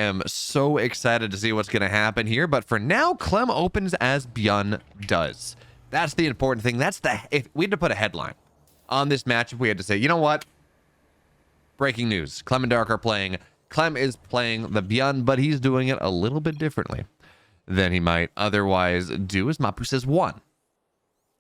am so excited to see what's going to happen here. But for now, Clem opens as Bjorn does. That's the important thing. If we had to put a headline on this matchup, we had to say, you know what? Breaking news. Clem and Dark are playing. Clem is playing the Bjorn, but he's doing it a little bit differently than he might otherwise do, as Mapu says 1.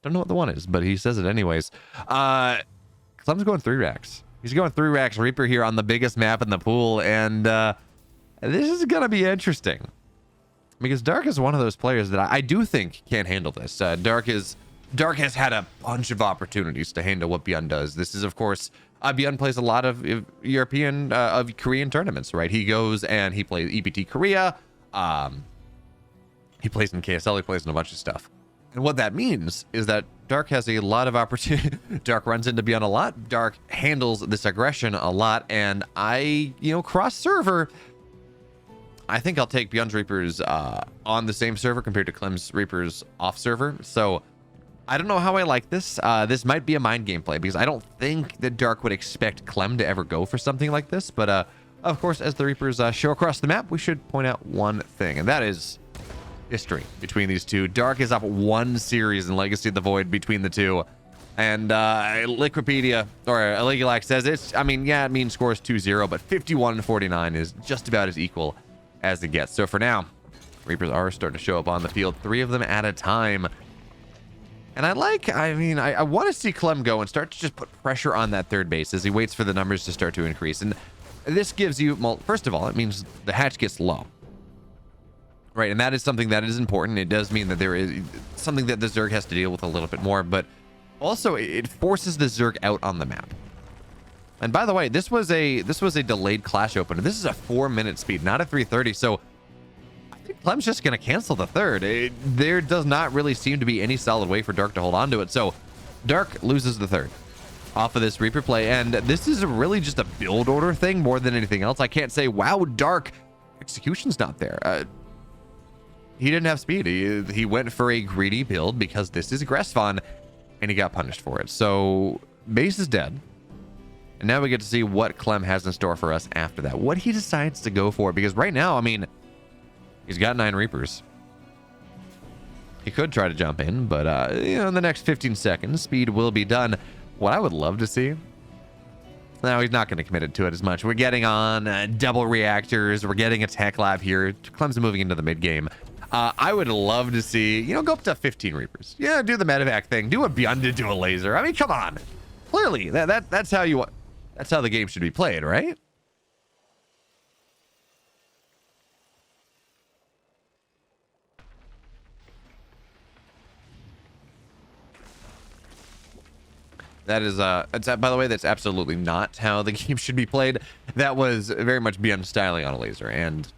Don't know what the 1 is, but he says it anyways. Clem's going 3 racks. He's going 3 racks Reaper here on the biggest map in the pool, and this is going to be interesting. Because Dark is one of those players that I do think can't handle this. Dark has had a bunch of opportunities to handle what Bjorn does. This is, of course, Bjorn plays a lot of Korean tournaments, right? He goes and he plays EPT Korea. He plays in KSL. He plays in a bunch of stuff. And what that means is that Dark has a lot of opportunity. Dark runs into Bjorn a lot. Dark handles this aggression a lot. And cross server, I think I'll take Bjorn's Reapers on the same server compared to Clem's Reapers off server. So I don't know how I like this. This might be a mind game play because I don't think that Dark would expect Clem to ever go for something like this. But of course, as the Reapers show across the map, we should point out one thing, and that is history between these two. Dark is up 1 series in Legacy of the Void between the two. And Liquipedia, or Aligulac says it means scores 2-0, but 51-49 is just about as equal as it gets. So for now, Reapers are starting to show up on the field, 3 of them at a time. And I want to see Clem go and start to just put pressure on that third base as he waits for the numbers to start to increase. And this gives you, first of all, it means the hatch gets low. Right, and that is something that is important. It does mean that there is something that the Zerg has to deal with a little bit more, but also it forces the Zerg out on the map. And by the way, this was a delayed clash opener. This is a 4-minute speed, not a 3:30. So I think Clem's just going to cancel the third. There does not really seem to be any solid way for Dark to hold on to it. So Dark loses the third off of this Reaper play, and this is really just a build order thing more than anything else. I can't say, wow, Dark execution's not there. He didn't have speed. He went for a greedy build because this is Gressfon, and he got punished for it. So base is dead. And now we get to see what Clem has in store for us after that. What he decides to go for. Because right now, he's got 9 Reapers. He could try to jump in, but in the next 15 seconds, speed will be done. What I would love to see. No, he's not going to commit to it as much. We're getting on double reactors. We're getting a tech lab here. Clem's moving into the mid game. I would love to see, go up to 15 Reapers. Yeah, do the medevac thing. Do what Beyond did to a laser. Come on. Clearly, that's how the game should be played, right? That is, by the way, that's absolutely not how the game should be played. That was very much Beyond styling on a laser, and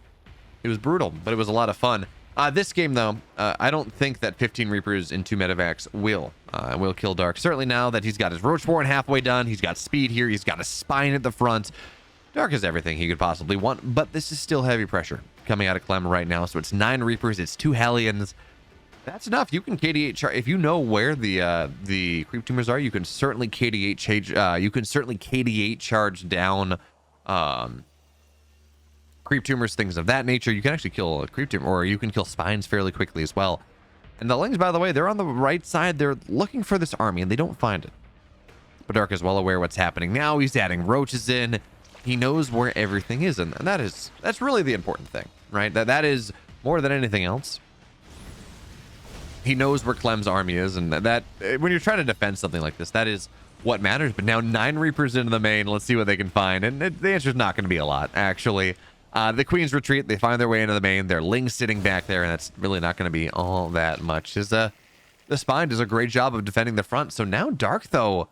it was brutal, but it was a lot of fun. This game, though, I don't think that 15 Reapers and 2 medevacs will kill Dark. Certainly now that he's got his Roach 4 and halfway done, he's got speed here, he's got a spine at the front. Dark has everything he could possibly want, but this is still heavy pressure coming out of Clem right now. So it's 9 Reapers, it's 2 Hellions. That's enough. You can KD8 charge if you know where the creep tumors are. You can certainly KD8 change. You can certainly KD8 charge down creep tumors, things of that nature. You can actually kill a creep tumor, or you can kill spines fairly quickly as well. And the Lings, by the way, they're on the right side. They're looking for this army, and they don't find it. But Dark is well aware what's happening now. He's adding roaches in. He knows where everything is, and that's really the important thing, right? That is more than anything else. He knows where Clem's army is, and that when you're trying to defend something like this, that is what matters. But now 9 Reapers into the main. Let's see what they can find, and the answer is not going to be a lot, actually. The Queens retreat. They find their way into the main. Their Ling's sitting back there, and that's really not going to be all that much. The Spine does a great job of defending the front. So now Dark, though,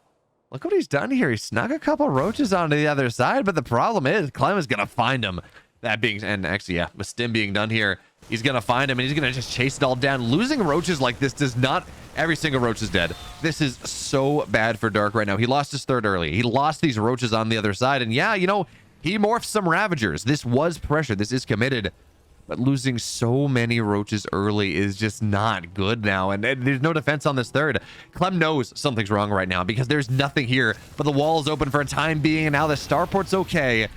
look what he's done here. He snuck a couple roaches onto the other side, but the problem is Clem is going to find him. That being, and actually, yeah, with Stim being done here, he's going to find him, and he's going to just chase it all down. Losing roaches like this does not... Every single roach is dead. This is so bad for Dark right now. He lost his third early. He lost these roaches on the other side, and yeah, he morphed some Ravagers. This was pressure. This is committed. But losing so many roaches early is just not good now. And there's no defense on this third. Clem knows something's wrong right now because there's nothing here. But the wall is open for a time being, and now the starport's okay.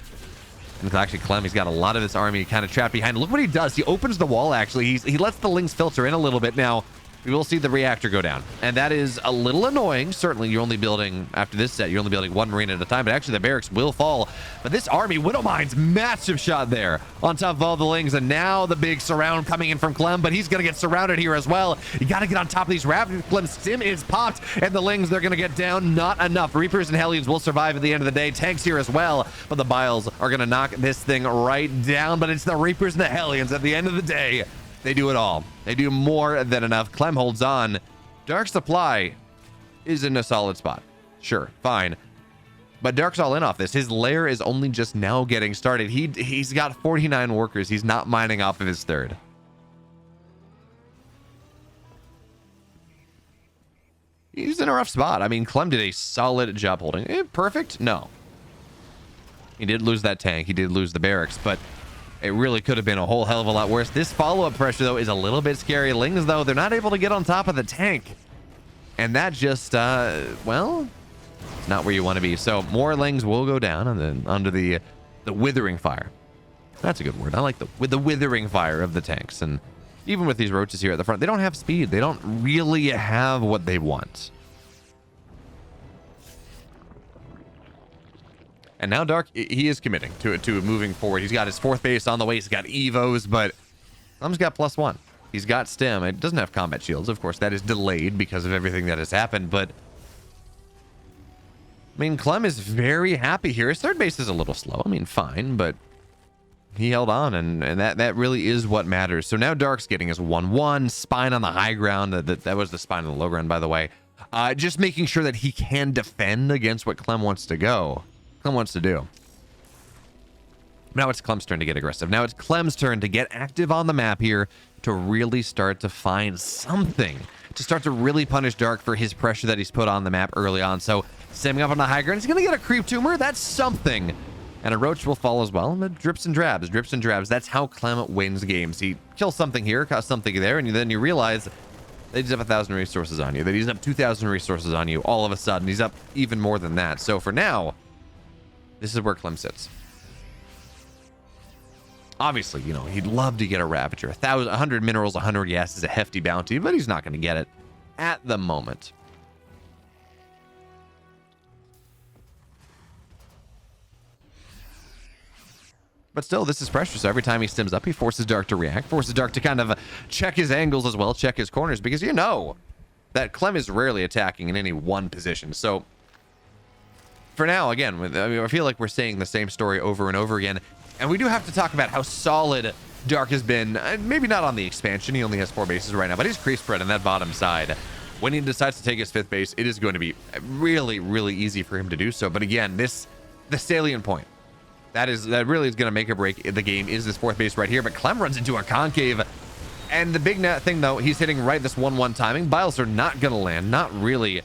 And actually, Clem, he's got a lot of this army kind of trapped behind. Look what he does. He opens the wall, actually. He lets the Lings filter in a little bit. Now, we will see the reactor go down. And that is a little annoying. Certainly, you're only building, after this set, you're only building one marine at a time. But actually, the barracks will fall. But this army, Widowmine's massive shot there on top of all the Lings. And now the big surround coming in from Clem. But he's going to get surrounded here as well. You got to get on top of these Ravagers. Clem's stim is popped. And the Lings, they're going to get down. Not enough. Reapers and Hellions will survive at the end of the day. Tanks here as well. But the Biles are going to knock this thing right down. But it's the Reapers and the Hellions at the end of the day. They do it all. They do more than enough. Clem holds on. Dark Supply is in a solid spot. Sure, fine. But Dark's all in off this. His lair is only just now getting started. He's got 49 workers. He's not mining off of his third. He's in a rough spot. I mean, Clem did a solid job holding. Perfect? No. He did lose that tank. He did lose the barracks, but it really could have been a whole hell of a lot worse. This follow-up pressure, though, is a little bit scary. Lings, though, they're not able to get on top of the tank. And that just, well, it's not where you want to be. So more Lings will go down and then under the withering fire. That's a good word. I like the withering fire of the tanks. And even with these roaches here at the front, they don't have speed. They don't really have what they want. And now Dark, he is committing to moving forward. He's got his fourth base on the way. He's got Evos, but Clem's got +1. He's got stim. It doesn't have combat shields. Of course, that is delayed because of everything that has happened, but I mean, Clem is very happy here. His third base is a little slow. I mean, fine, but he held on, and that really is what matters. So now Dark's getting his 1-1, spine on the high ground. That was the spine on the low ground, by the way. Just making sure that he can defend against what Clem wants to do. Now it's Clem's turn to get aggressive. Now it's Clem's turn to get active on the map here to really start to find something, to start to really punish Dark for his pressure that he's put on the map early on. So stemming up on the high ground, he's going to get a creep tumor. That's something. And a roach will fall as well. And it drips and drabs, drips and drabs. That's how Clem wins games. He kills something here, causes something there, and then you realize that he's up 1,000 resources on you, that he's up 2,000 resources on you. All of a sudden, he's up even more than that. So for now, this is where Clem sits. Obviously, you know, he'd love to get a Ravager. 100 minerals, 100 yes is a hefty bounty, but he's not going to get it at the moment. But still, this is pressure, so every time he stims up, he forces Dark to react, forces Dark to kind of check his angles as well, check his corners, because you know that Clem is rarely attacking in any one position. So for now, again, I feel like we're saying the same story over and over again, and we do have to talk about how solid Dark has been. Maybe not on the expansion, he only has 4 bases right now, but he's creep spread on that bottom side. When he decides to take his 5th base, it is going to be really, really easy for him to do so. But again, the salient point, that really is going to make or break the game is this 4th base right here. But Clem runs into a concave, and the big thing, though, he's hitting right this 1-1 timing. Biles are not going to land, not really.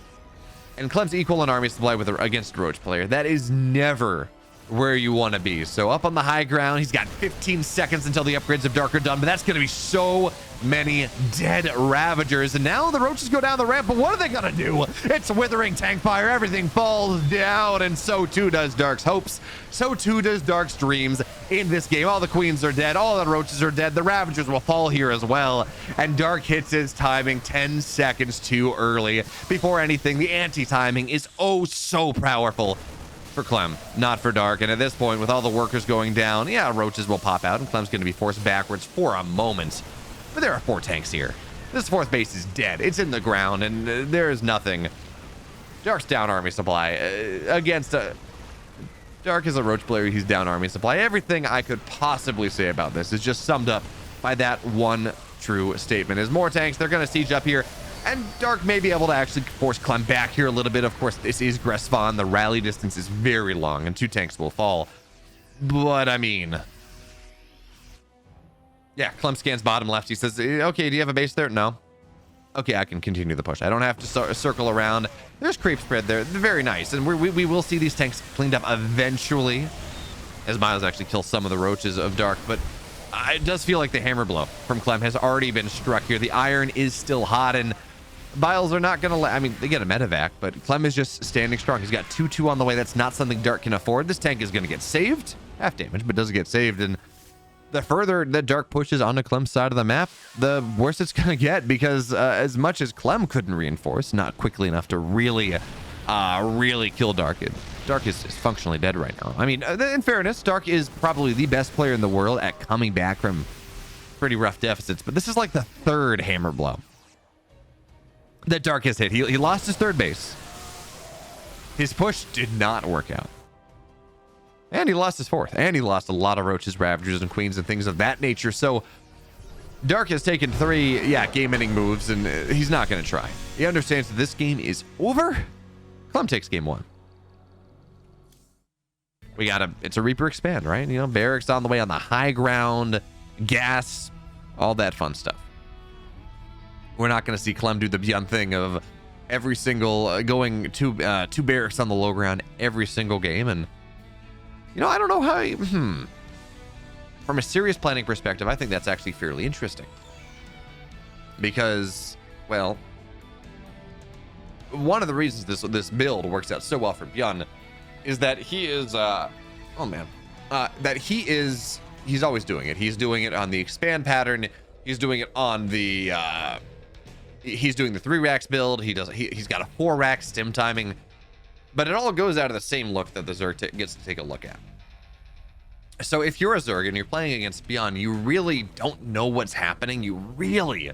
And Clem's equal in army supply against a Roach player. That is never where you want to be. So up on the high ground, he's got 15 seconds until the upgrades of Dark are done, but that's going to be so many dead Ravagers. And now the Roaches go down the ramp, but what are they going to do? It's withering tank fire. Everything falls down, and so too does Dark's hopes. So too does Dark's dreams in this game. All the Queens are dead. All the Roaches are dead. The Ravagers will fall here as well. And Dark hits his timing 10 seconds too early. Before anything, the anti-timing is oh so powerful for Clem, not for Dark. And at this point, with all the workers going down, yeah, Roaches will pop out, and Clem's going to be forced backwards for a moment. But there are 4 tanks here. This 4th base is dead. It's in the ground, and there is nothing. Dark's down army supply against Dark is a Roach player. He's down army supply. Everything I could possibly say about this is just summed up by that one true statement. As more tanks, they're going to siege up here, and Dark may be able to actually force Clem back here a little bit. Of course, this is Gresvon. The rally distance is very long, and 2 tanks will fall. But, I mean, yeah, Clem scans bottom left. He says, okay, do you have a base there? No. Okay, I can continue the push. I don't have to circle around. There's creep spread there. They're very nice. And we will see these tanks cleaned up eventually, as Miles actually kills some of the Roaches of Dark. But it does feel like the hammer blow from Clem has already been struck here. The iron is still hot, and Biles are not going to let... I mean, they get a medevac, but Clem is just standing strong. He's got 2-2 on the way. That's not something Dark can afford. This tank is going to get saved. Half damage, but doesn't get saved. And the further that Dark pushes onto Clem's side of the map, the worse it's going to get, because as much as Clem couldn't reinforce, not quickly enough to really kill Dark. Dark is functionally dead right now. I mean, in fairness, Dark is probably the best player in the world at coming back from pretty rough deficits, but this is like the third hammer blow that Dark has hit. He lost his third base. His push did not work out. And he lost his fourth. And he lost a lot of Roaches, Ravagers, and Queens and things of that nature. So Dark has taken 3, game-ending moves, and he's not going to try. He understands that this game is over. Clem takes game 1. It's a Reaper expand, right? You know, Barracks on the way on the high ground, gas, all that fun stuff. We're not going to see Clem do the Beyond thing of every single going two barracks on the low ground every single game. And you know, I don't know how from a serious planning perspective, I think that's actually fairly interesting, because, well, one of the reasons this build works out so well for Beyond is that he is he's always doing it. He's doing it on the expand pattern. He's doing it on the he's doing the 3 racks build. He's got a 4 rack stim timing, but it all goes out of the same look that the Zerg gets to take a look at. So if you're a Zerg and you're playing against Beyond, you really don't know what's happening. You really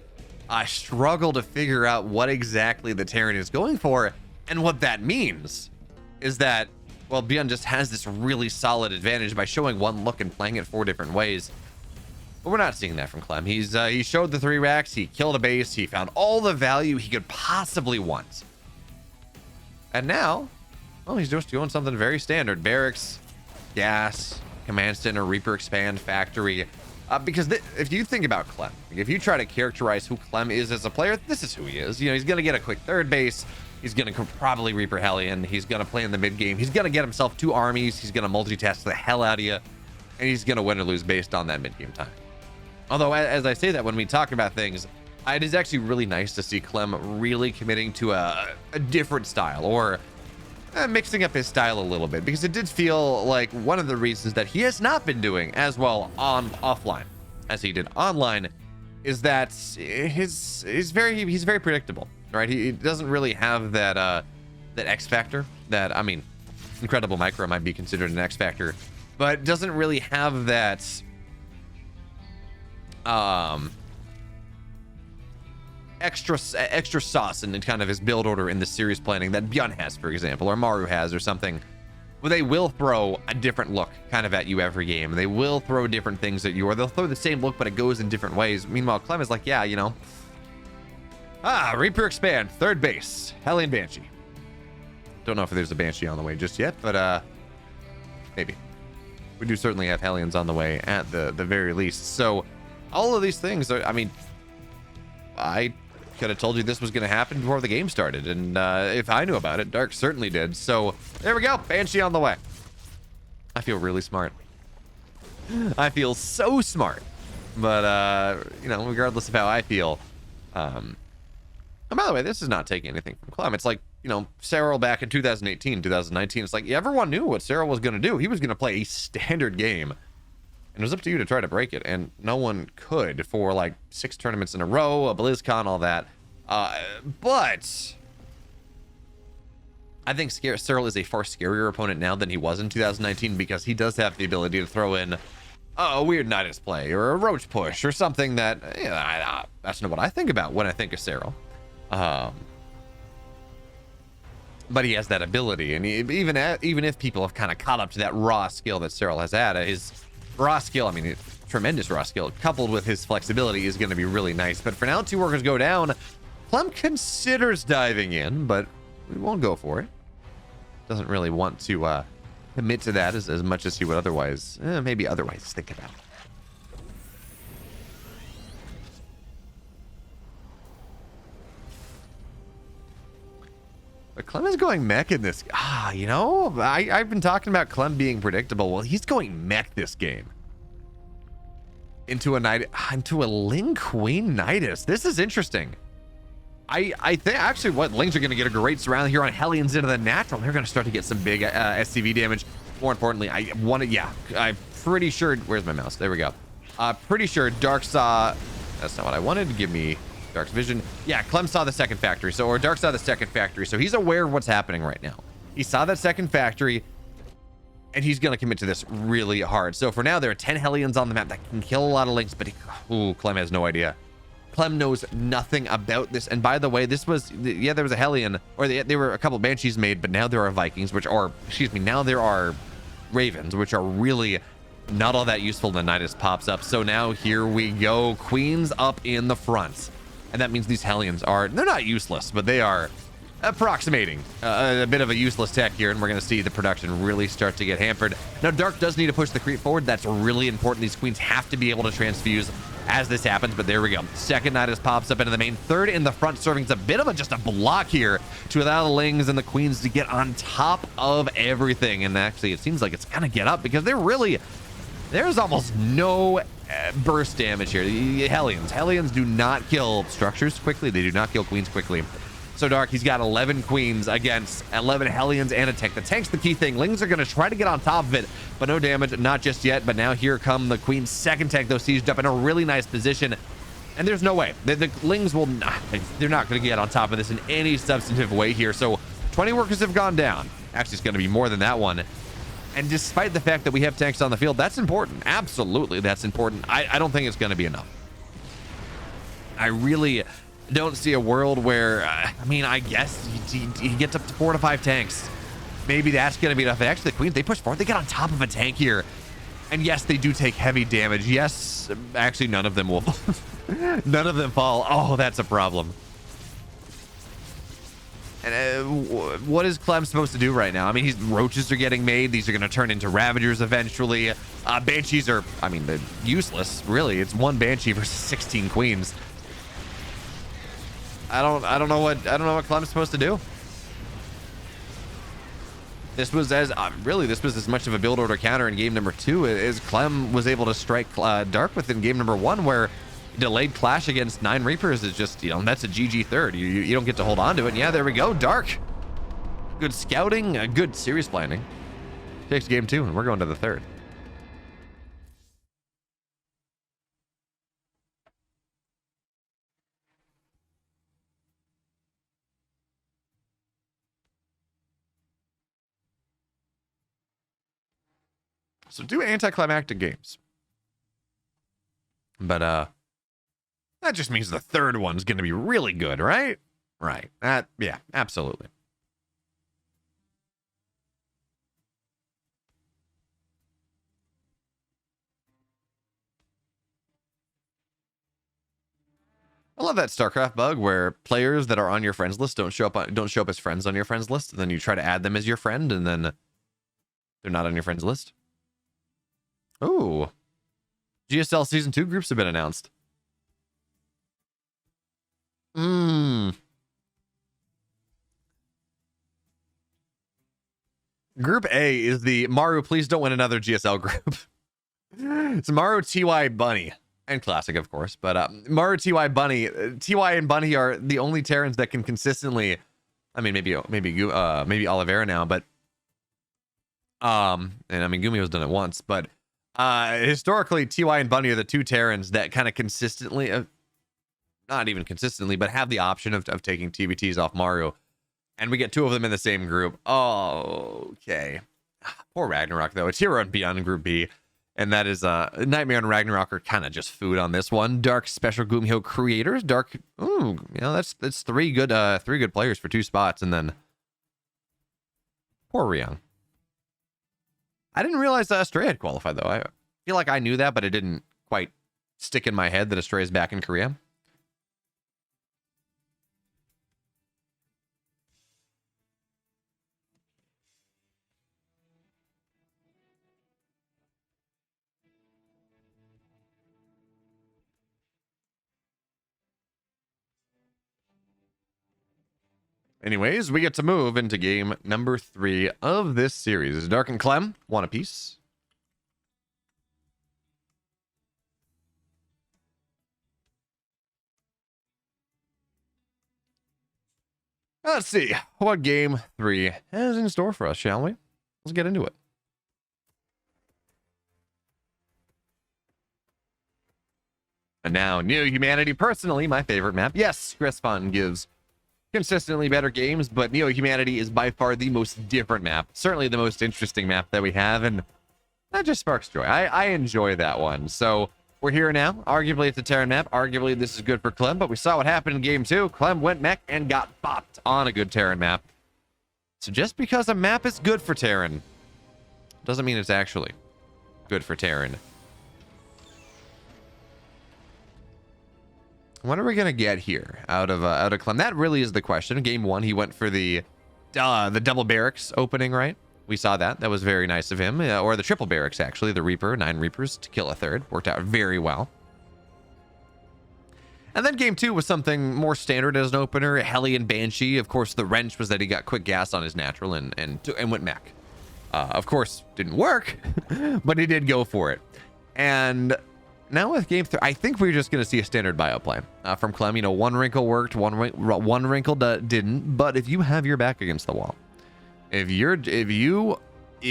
struggle to figure out what exactly the Terran is going for. And what that means is that, well, Beyond just has this really solid advantage by showing one look and playing it 4 different ways. But we're not seeing that from Clem. He showed the 3 racks, he killed a base, he found all the value he could possibly want. And now, well, he's just doing something very standard. Barracks, gas, command center, Reaper expand, factory. Because if you think about Clem, if you try to characterize who Clem is as a player, this is who he is. You know, he's going to get a quick third base. He's going to probably Reaper Hellion. He's going to play in the mid game. He's going to get himself 2 armies. He's going to multitask the hell out of you. And he's going to win or lose based on that mid game time. Although, as I say that, when we talk about things, it is actually really nice to see Clem really committing to a different style, or mixing up his style a little bit, because it did feel like one of the reasons that he has not been doing as well offline as he did online is that he's very predictable, right? He doesn't really have that X factor that, I mean, Incredible Micro might be considered an X factor, but doesn't really have that extra sauce in kind of his build order in the series planning that Beyond has, for example, or Maru has, or something, where they will throw a different look kind of at you every game. They will throw different things at you, or they'll throw the same look, but it goes in different ways. Meanwhile, Clem is like, yeah, you know, Reaper expand, third base, Hellion Banshee. Don't know if there's a Banshee on the way just yet, but maybe. We do certainly have Hellions on the way at the very least. So all of these things are, I mean, I could have told you this was going to happen before the game started, and if I knew about it, Dark certainly did. So there we go, Banshee on the way. I feel really smart. I feel so smart. But you know, regardless of how I feel, and by the way, this is not taking anything from Clem. It's like, you know, Cyril back in 2018, 2019. It's like everyone knew what Cyril was going to do. He was going to play a standard game, and it was up to you to try to break it, and no one could for like 6 tournaments in a row, a BlizzCon, all that. But I think Cyril is a far scarier opponent now than he was in 2019, because he does have the ability to throw in a weird Nidus play or a Roach push or something that, you know, that's not what I think about when I think of Cyril. But he has that ability, and even if people have kind of caught up to that raw skill that Cyril has had, his raw skill, I mean, tremendous raw skill, coupled with his flexibility, is going to be really nice. But for now, 2 workers go down. Clem considers diving in, but we won't go for it. Doesn't really want to commit to that as much as he would otherwise, maybe otherwise think about. But Clem is going mech in this. You know, I've been talking about Clem being predictable. Well, he's going mech this game. Into a Ling Queen Nidus. This is interesting. I think actually what Lings are going to get a great surround here on Hellions into the natural. They're going to start to get some big SCV damage. More importantly, I want to, yeah, I'm pretty sure, where's my mouse? There we go. Pretty sure Dark saw, that's not what I wanted. Give me Dark's vision. Yeah, Clem saw the second factory. So, or Dark saw the second factory. So he's aware of what's happening right now. He saw that second factory and he's going to commit to this really hard. So for now, there are 10 Hellions on the map that can kill a lot of Lings, but Clem has no idea. Clem knows nothing about this. And by the way, this was, yeah, there was a Hellion, or there were a couple Banshees made, but now there are Vikings, which are, excuse me, now there are Ravens, which are really not all that useful when Nidus pops up. So now here we go. Queens up in the front. And that means these Hellions are, they're not useless, but they are approximating a bit of a useless tech here, and we're going to see the production really start to get hampered. Now, Dark does need to push the creep forward. That's really important. These Queens have to be able to transfuse as this happens, but there we go. Second Nidus pops up into the main. Third in the front, serving as a bit of just a block here to allow the Lings and the Queens to get on top of everything. And actually, it seems like it's going to get up because there's almost no burst damage here. The Hellions do not kill structures quickly. They do not kill Queens quickly. So Dark, he's got 11 Queens against 11 Hellions and a tank. The tank's the key thing. Lings are going to try to get on top of it, but no damage, not just yet. But now here come the Queen's second tank, though, sieged up in a really nice position. And there's no way. The Lings will not, they're not going to get on top of this in any substantive way here. So 20 workers have gone down. Actually, it's going to be more than that one. And despite the fact that we have tanks on the field, that's important. Absolutely, that's important. I don't think it's going to be enough. I really don't see a world where, I mean, I guess he gets up to 4 to 5 tanks. Maybe that's going to be enough. Actually, the Queens, they push forward. They get on top of a tank here. And yes, they do take heavy damage. Yes, actually, none of them will. None of them fall. Oh, that's a problem. And what is Clem supposed to do right now? I mean, roaches are getting made. These are going to turn into Ravagers eventually. Banshees are, I mean, they're useless, really. It's one Banshee versus 16 Queens. I don't know what Clem's supposed to do. This was as much of a build order counter in game number 2 as Clem was able to strike Dark within game number 1, where delayed clash against 9 Reapers is just, you know, that's a GG third. You don't get to hold on to it. And yeah, there we go. Dark. Good scouting, good serious planning. Takes game 2, and we're going to the third. So do anticlimactic games. But that just means the third one's going to be really good, right? Right. Yeah, absolutely. I love that StarCraft bug where players that are on your friends list don't show up as friends on your friends list, and then you try to add them as your friend, and then they're not on your friends list. Ooh. GSL Season 2 groups have been announced. Group A is the Maru, please don't win another GSL group. It's Maru, TY, Bunny. And Classic, of course. But Maru, TY, Bunny. TY and Bunny are the only Terrans that can consistently... I mean, maybe Oliveira now, but... And I mean, Gumio's done it once, but... historically, TY and Bunny are the 2 Terrans that kind of consistently... not even consistently, but have the option of taking TBTs off Maru. And we get 2 of them in the same group. Oh, okay. Poor Ragnarok, though. It's Hero and Beyond in Group B. And that is Nightmare and Ragnarok are kind of just food on this one. Dark Special Gumio creators. Dark, ooh, you know, that's 3 good players for 2 spots. And then poor Ryung. I didn't realize that Astray had qualified, though. I feel like I knew that, but it didn't quite stick in my head that Astray is back in Korea. Anyways, we get to move into game number 3 of this series. Dark and Clem, one apiece. Let's see what game 3 has in store for us, shall we? Let's get into it. And now, New Humanity, personally, my favorite map. Yes, Chris Fun gives consistently better games, but Neo Humanity is by far the most different map. Certainly the most interesting map that we have, and that just sparks joy. I enjoy that one. So we're here now. Arguably, it's a Terran map. Arguably, this is good for Clem, but we saw what happened in game 2. Clem went mech and got bopped on a good Terran map. So just because a map is good for Terran doesn't mean it's actually good for Terran. What are we gonna get here out of Clem? That really is the question. Game 1, he went for the double barracks opening, right? We saw that. That was very nice of him. Or the triple barracks, actually. The Reaper, 9 Reapers to kill a third. Worked out very well. And then game 2 was something more standard as an opener. Hellion Banshee. Of course, the wrench was that he got quick gas on his natural and went mech. Of course, didn't work, but he did go for it. And now with game 3, I think we're just going to see a standard bio play from Clem. You know, one wrinkle worked, one wrinkle didn't. But if you have your back against the wall, if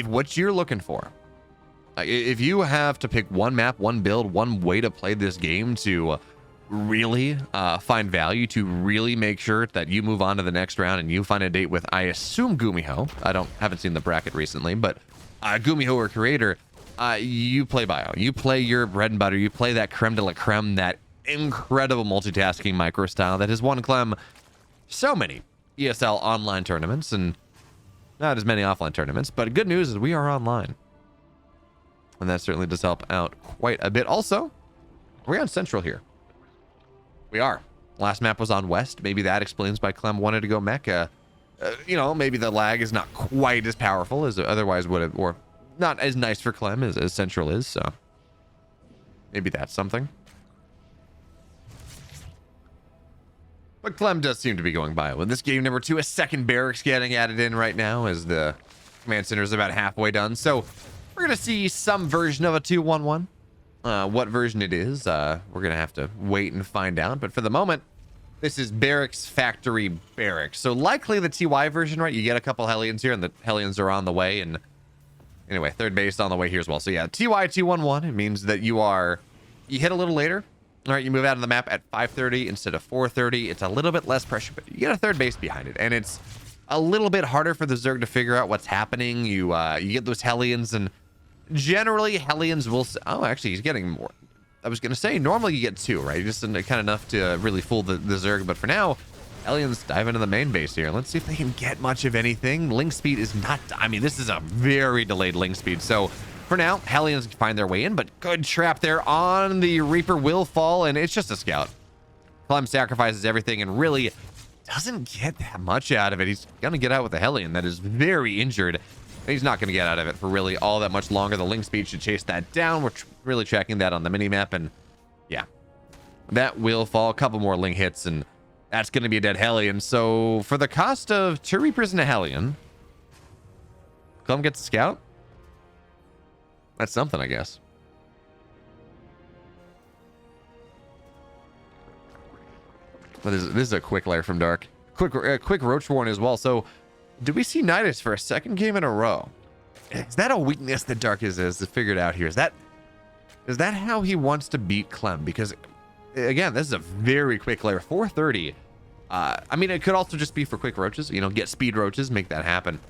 what you're looking for, if you have to pick one map, one build, one way to play this game to really find value, to really make sure that you move on to the next round and you find a date with, I assume, Gumiho. Haven't seen the bracket recently, but Gumiho or Creator. You play bio. You play your bread and butter. You play that creme de la creme, that incredible multitasking micro style that has won Clem so many ESL online tournaments and not as many offline tournaments. But good news is we are online, and that certainly does help out quite a bit. Also, we're on Central here. We are. Last map was on West. Maybe that explains why Clem wanted to go Mecca. You know, maybe the lag is not quite as powerful as it otherwise would have, or not as nice for Clem as Central is, so maybe that's something. But Clem does seem to be going bio. In this game number 2, a second barracks getting added in right now as the command center is about halfway done. So we're going to see some version of a 2-1-1. What version it is, we're going to have to wait and find out. But for the moment, this is Barracks Factory Barracks. So likely the TY version, right? You get a couple Hellions here, and the Hellions are on the way, and anyway, third base on the way here as well. So yeah, TY 211, it means that you hit a little later. All right, you move out of the map at 5:30 instead of 4:30. It's a little bit less pressure, but you get a third base behind it. And it's a little bit harder for the Zerg to figure out what's happening. You get those Hellions, and generally Hellions will... Oh, actually, he's getting more. I was going to say, normally you get 2, right? Just kind of enough to really fool the Zerg. But for now, Hellions dive into the main base here. Let's see if they can get much of anything. Link speed is not... I mean, this is a very delayed link speed. So for now, Hellions find their way in, but good trap there on the Reaper will fall, and it's just a scout. Clem sacrifices everything and really doesn't get that much out of it. He's going to get out with a Hellion that is very injured. And he's not going to get out of it for really all that much longer. The link speed should chase that down. We're really tracking that on the minimap, and yeah, that will fall. A couple more link hits, and that's going to be a dead Hellion. So for the cost of 2 Reapers and a Hellion, Clem gets a scout. That's something, I guess. But this is a quick layer from Dark. Quick Roach Warren as well. So do we see Nidus for a second game in a row? Is that a weakness that Dark has figured out here? Is that how he wants to beat Clem? Because again, this is a very quick layer. 430. I mean, it could also just be for quick roaches. You know, get speed roaches, make that happen.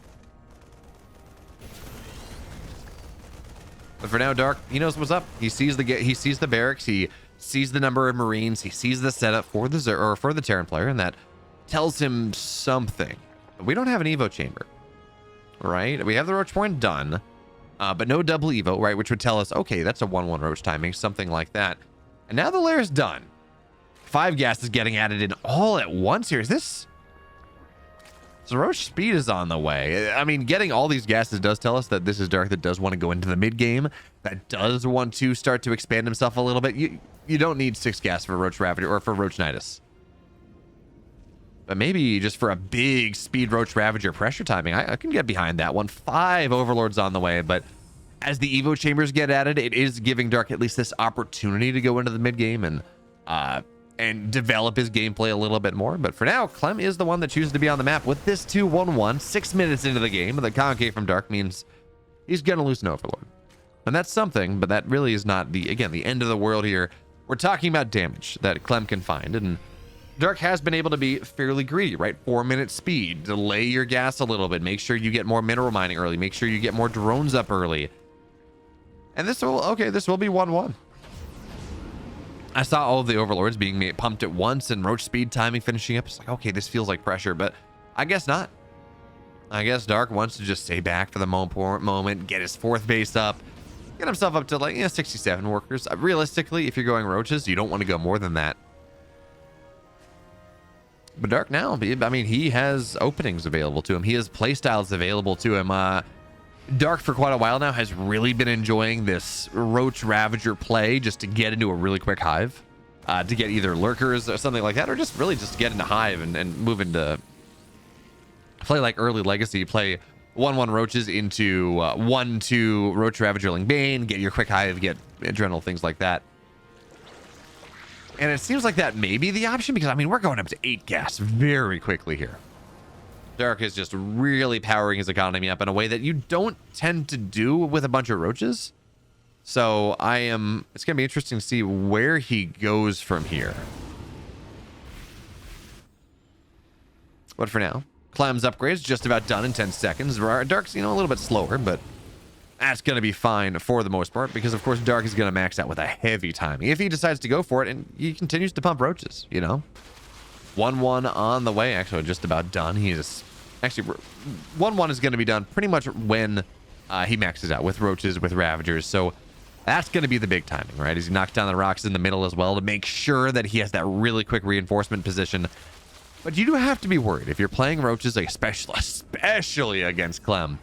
But for now, Dark, he knows what's up. He sees the barracks. He sees the number of Marines. He sees the setup for the Terran player, and that tells him something. We don't have an Evo chamber, right? We have the Roach point done, but no double Evo, right? Which would tell us, okay, that's a 1-1 Roach timing, something like that. And now the layer is done. 5 gas is getting added in all at once here. Is this... So Roach speed is on the way. I mean, getting all these gases does tell us that this is Dark that does want to go into the mid game, that does want to start to expand himself a little bit. You don't need 6 gas for Roach Ravager or for Roach Nidus. But maybe just for a big speed Roach Ravager pressure timing, I can get behind that one. 5 Overlords on the way, but as the Evo chambers get added, it is giving Dark at least this opportunity to go into the mid game, and and develop his gameplay a little bit more. But for now, Clem is the one that chooses to be on the map with this 2-1-1, 6 minutes into the game. The concave from Dark means he's going to lose an Overlord. And that's something, but that really is not the end of the world here. We're talking about damage that Clem can find, and Dark has been able to be fairly greedy, right? 4-minute speed, delay your gas a little bit, make sure you get more mineral mining early, make sure you get more drones up early. And this will be 1-1. I saw all of the Overlords being pumped at once and Roach speed timing finishing up. It's like, okay, this feels like pressure, but I guess not. I guess Dark wants to just stay back for the moment, get his 4th base up, get himself up to like 67 workers. Realistically, if you're going Roaches, you don't want to go more than that. But Dark now, I mean, he has openings available to him. He has playstyles available to him. Dark for quite a while now has really been enjoying this Roach Ravager play just to get into a really quick hive, to get either lurkers or something like that, or just really just to get into hive and move into play like early legacy, play 1-1 Roaches into 1-2 Roach Ravager Ling Bane, get your quick hive, get adrenal, things like that. And it seems like that may be the option because, I mean, we're going up to 8 gas very quickly here. Dark is just really powering his economy up in a way that you don't tend to do with a bunch of Roaches. So it's going to be interesting to see where he goes from here. But for now, Clem's upgrade's just about done in 10 seconds. Dark's, a little bit slower, but that's going to be fine for the most part because, of course, Dark is going to max out with a heavy timing if he decides to go for it, and he continues to pump Roaches, 1-1 on the way. Actually, just about done. He's actually 1-1 is going to be done pretty much when he maxes out with Roaches, with Ravagers. So that's going to be the big timing, right? As he knocks down the rocks in the middle as well to make sure that he has that really quick reinforcement position. But you do have to be worried if you're playing Roaches, especially against Clem.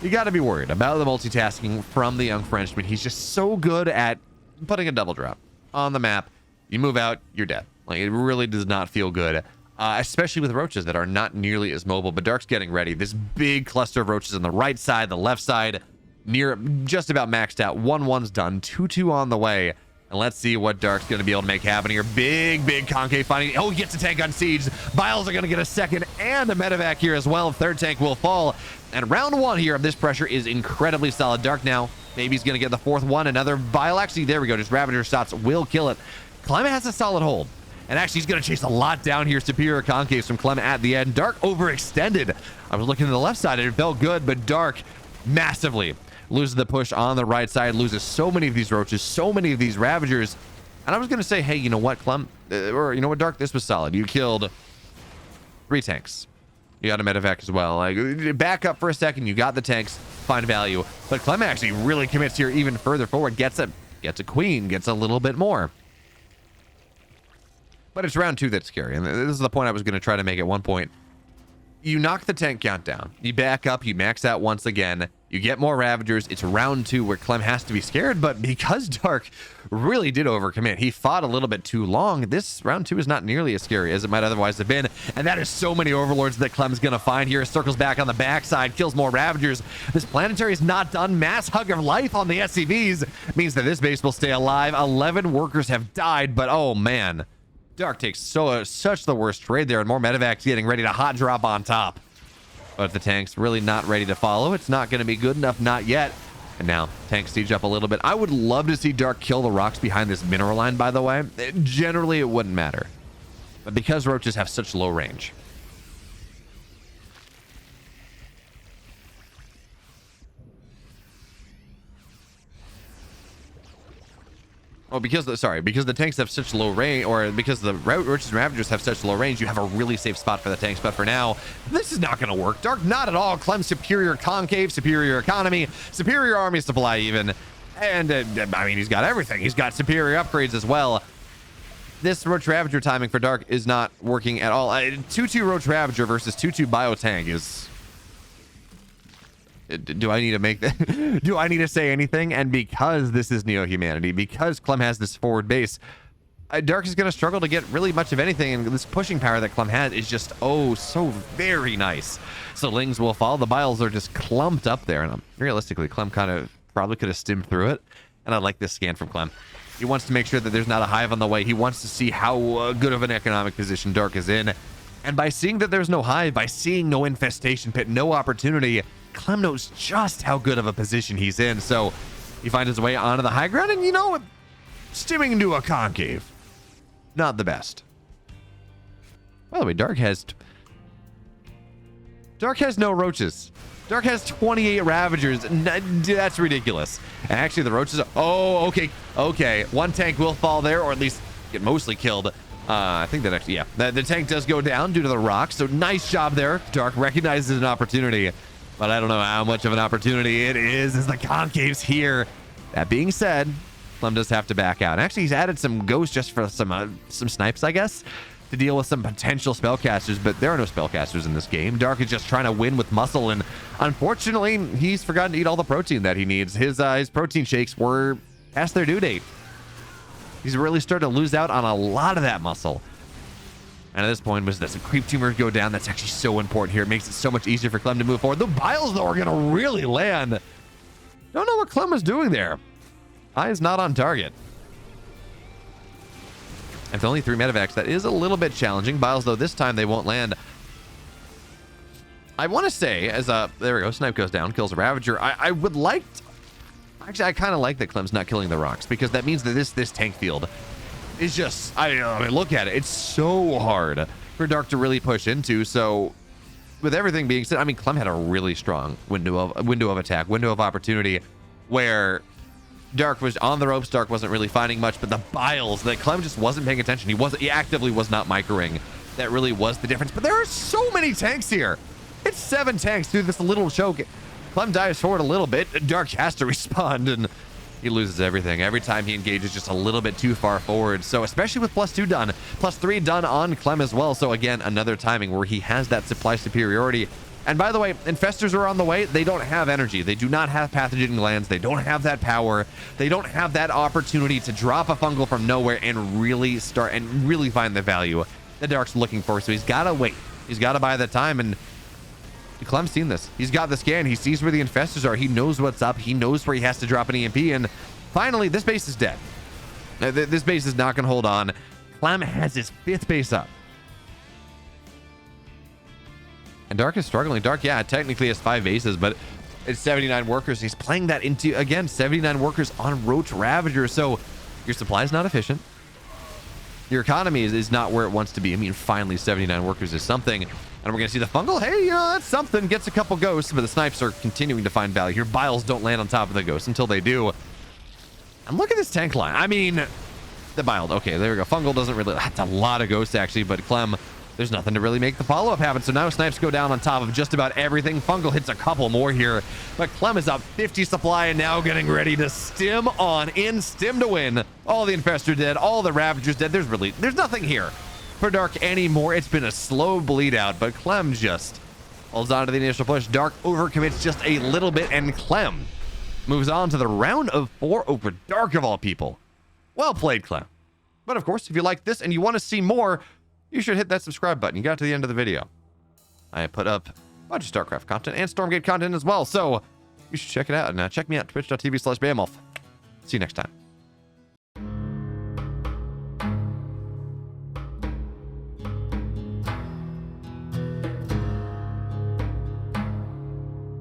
You got to be worried about the multitasking from the young Frenchman. He's just so good at putting a double drop on the map. You move out, you're dead. Like, it really does not feel good, especially with Roaches that are not nearly as mobile. But Dark's getting ready. This big cluster of Roaches on the right side, the left side, near just about maxed out. 1-1's done, 2-2 on the way. And let's see what Dark's going to be able to make happen here. Big concave finding. Oh, he gets a tank on siege. Biles are going to get a second and a medevac here as well. 3rd tank will fall. And round 1 here of this pressure is incredibly solid. Dark now, maybe he's going to get the 4th one. Another Bile. Actually, there we go. Just Ravager shots will kill it. Clem has a solid hold. And actually, he's going to chase a lot down here. Superior concaves from Clem at the end. Dark overextended. I was looking to the left side and it felt good, but Dark massively loses the push on the right side, loses so many of these Roaches, so many of these Ravagers. And I was going to say, hey, you know what, Clem? Or you know what, Dark? This was solid. You killed 3 tanks. You got a medevac as well. Like, back up for a second. You got the tanks. Fine value. But Clem actually really commits here even further forward. Gets a queen. Gets a little bit more. But it's round 2 that's scary. And this is the point I was going to try to make at one point. You knock the tank count down. You back up. You max out once again. You get more Ravagers. It's round 2 where Clem has to be scared. But because Dark really did overcommit, he fought a little bit too long. This round 2 is not nearly as scary as it might otherwise have been. And that is so many Overlords that Clem's going to find here. Circles back on the backside. Kills more Ravagers. This planetary is not done. Mass hug of life on the SCVs means that this base will stay alive. 11 workers have died. But oh man. Dark takes such the worst trade there, and more medevacs getting ready to hot drop on top. But the tank's really not ready to follow. It's not going to be good enough, not yet. And now, tank siege up a little bit. I would love to see Dark kill the rocks behind this mineral line, by the way. Generally, it wouldn't matter. But because Roaches have such low range. Oh, because the tanks have such low range, or because the Roaches and Ravagers have such low range, you have a really safe spot for the tanks. But for now, this is not going to work. Dark, not at all. Clem's superior concave, superior economy, superior army supply even. And, I mean, he's got everything. He's got superior upgrades as well. This Roach Ravager timing for Dark is not working at all. 2-2 Roach Ravager versus 2-2 Bio Tank is... Do I need to make that? Do I need to say anything? And because this is Neo-Humanity, because Clem has this forward base, Dark is going to struggle to get really much of anything. And this pushing power that Clem has is just, oh, so very nice. So Lings will fall. The Biles are just clumped up there. And realistically, Clem kind of probably could have stimmed through it. And I like this scan from Clem. He wants to make sure that there's not a hive on the way. He wants to see how good of an economic position Dark is in. And by seeing that there's no hive, by seeing no infestation pit, no opportunity, Clem knows just how good of a position he's in. So he finds his way onto the high ground, and stimming into a concave. Not the best. By the way, Dark has no roaches. Dark has 28 Ravagers. That's ridiculous. And actually, the roaches. Oh, okay. One tank will fall there, or at least get mostly killed. I think that actually, yeah, the tank does go down due to the rocks. So nice job there. Dark recognizes an opportunity, but I don't know how much of an opportunity it is as the concave's here. That being said, Clem does have to back out. And actually, he's added some ghosts just for some snipes, I guess, to deal with some potential spellcasters, but there are no spellcasters in this game. Dark is just trying to win with muscle, and unfortunately, he's forgotten to eat all the protein that he needs. His protein shakes were past their due date. He's really starting to lose out on a lot of that muscle. And at this point, was this creep tumor go down? That's actually so important here. It makes it so much easier for Clem to move forward. The biles, though, are going to really land. Don't know what Clem was doing there. Eye is not on target. And with only 3 medevacs, that is a little bit challenging. Biles, though, this time they won't land. I want to say, there we go, snipe goes down, kills a Ravager. I would like to, actually, I kind of like that Clem's not killing the rocks, because that means that this tank field is just, I mean, look at it. It's so hard for Dark to really push into. So with everything being said, I mean, Clem had a really strong window of attack, window of opportunity, where Dark was on the ropes. Dark wasn't really finding much, but the biles that Clem just wasn't paying attention. He actively was not microing. That really was the difference. But there are so many tanks here. It's 7 tanks through this little choke. Clem dives forward a little bit. Dark has to respond, and he loses everything. Every time he engages just a little bit too far forward. So especially with +2 done, +3 done on Clem as well. So again, another timing where he has that supply superiority. And by the way, infestors are on the way. They don't have energy. They do not have pathogen glands. They don't have that power. They don't have that opportunity to drop a fungal from nowhere and really find the value that Dark's looking for. So he's got to wait. He's got to buy the time. And Clem's seen this. He's got the scan. He sees where the infestors are. He knows what's up. He knows where he has to drop an EMP. And finally, this base is dead. This base is not going to hold on. Clem has his 5th base up. And Dark is struggling. Dark, yeah, technically has 5 bases, but it's 79 workers. He's playing that into, again, 79 workers on Roach Ravager. So your supply is not efficient. Your economy is not where it wants to be. I mean, finally, 79 workers is something. And we're going to see the fungal. Hey, that's something. Gets a couple ghosts, but the snipes are continuing to find value. Your biles don't land on top of the ghosts until they do. And look at this tank line. I mean, the bile. Okay, there we go. Fungal doesn't really... That's a lot of ghosts, actually, but Clem... There's nothing to really make the follow-up happen. So now snipes go down on top of just about everything. Fungal hits a couple more here. But Clem is up 50 supply and now getting ready to stim on in. Stim to win. All the infestor dead. All the Ravagers dead. There's nothing here for Dark anymore. It's been a slow bleed out. But Clem just holds on to the initial push. Dark overcommits just a little bit. And Clem moves on to the round of 4 over Dark of all people. Well played, Clem. But of course, if you like this and you want to see more, you should hit that subscribe button. You got to the end of the video. I put up a bunch of StarCraft content and Stormgate content as well, so you should check it out. And check me out, twitch.tv/BamOff. See you next time.